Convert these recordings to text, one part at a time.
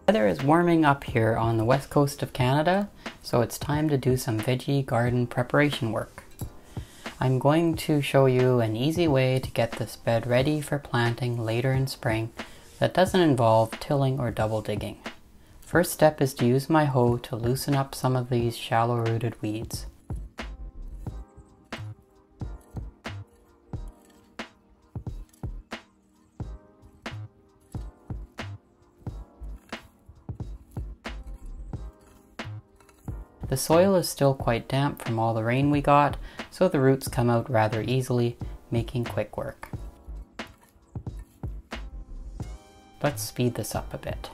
Weather is warming up here on the west coast of Canada, so it's time to do some veggie garden preparation work. I'm going to show you an easy way to get this bed ready for planting later in spring that doesn't involve tilling or double digging. First step is to use my hoe to loosen up some of these shallow rooted weeds. The soil is still quite damp from all the rain we got, so the roots come out rather easily, making quick work. Let's speed this up a bit.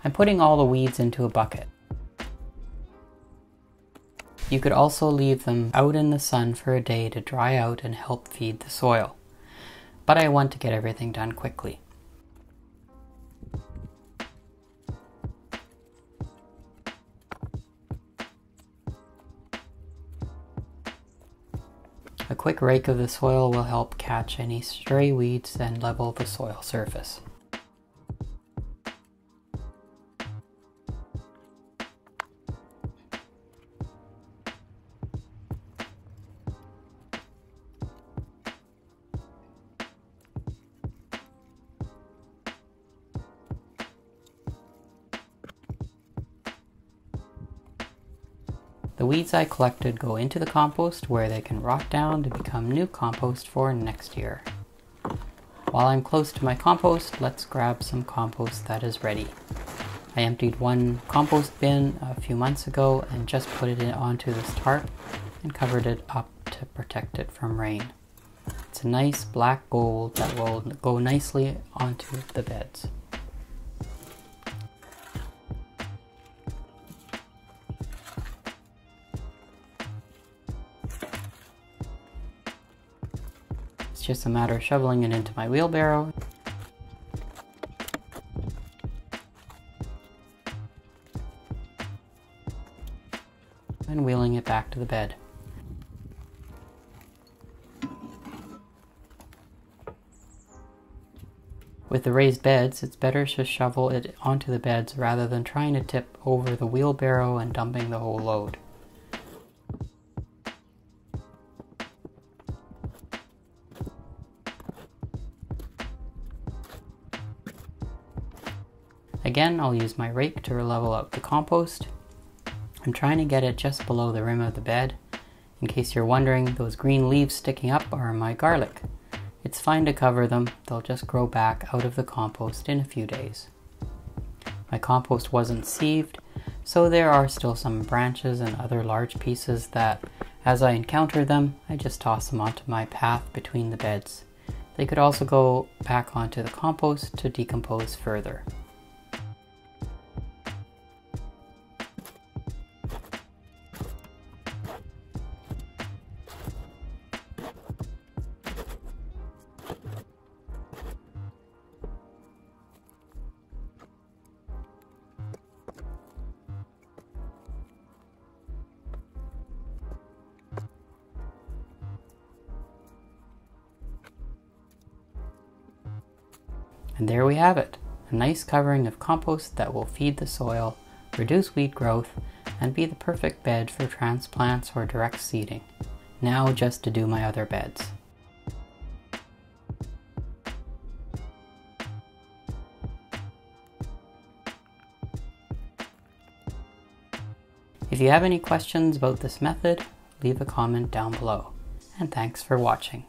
I'm putting all the weeds into a bucket. You could also leave them out in the sun for a day to dry out and help feed the soil, but I want to get everything done quickly. A quick rake of the soil will help catch any stray weeds and level the soil surface. The weeds I collected go into the compost where they can rot down to become new compost for next year. While I'm close to my compost, let's grab some compost that is ready. I emptied one compost bin a few months ago and just put it onto this tarp and covered it up to protect it from rain. It's a nice black gold that will go nicely onto the beds. It's just a matter of shoveling it into my wheelbarrow and wheeling it back to the bed. With the raised beds, it's better to shovel it onto the beds rather than trying to tip over the wheelbarrow and dumping the whole load. Again, I'll use my rake to level out the compost. I'm trying to get it just below the rim of the bed. In case you're wondering, those green leaves sticking up are my garlic. It's fine to cover them, they'll just grow back out of the compost in a few days. My compost wasn't sieved, so there are still some branches and other large pieces that, as I encounter them, I just toss them onto my path between the beds. They could also go back onto the compost to decompose further. And there we have it, a nice covering of compost that will feed the soil, reduce weed growth, and be the perfect bed for transplants or direct seeding. Now just to do my other beds. If you have any questions about this method, leave a comment down below. And thanks for watching.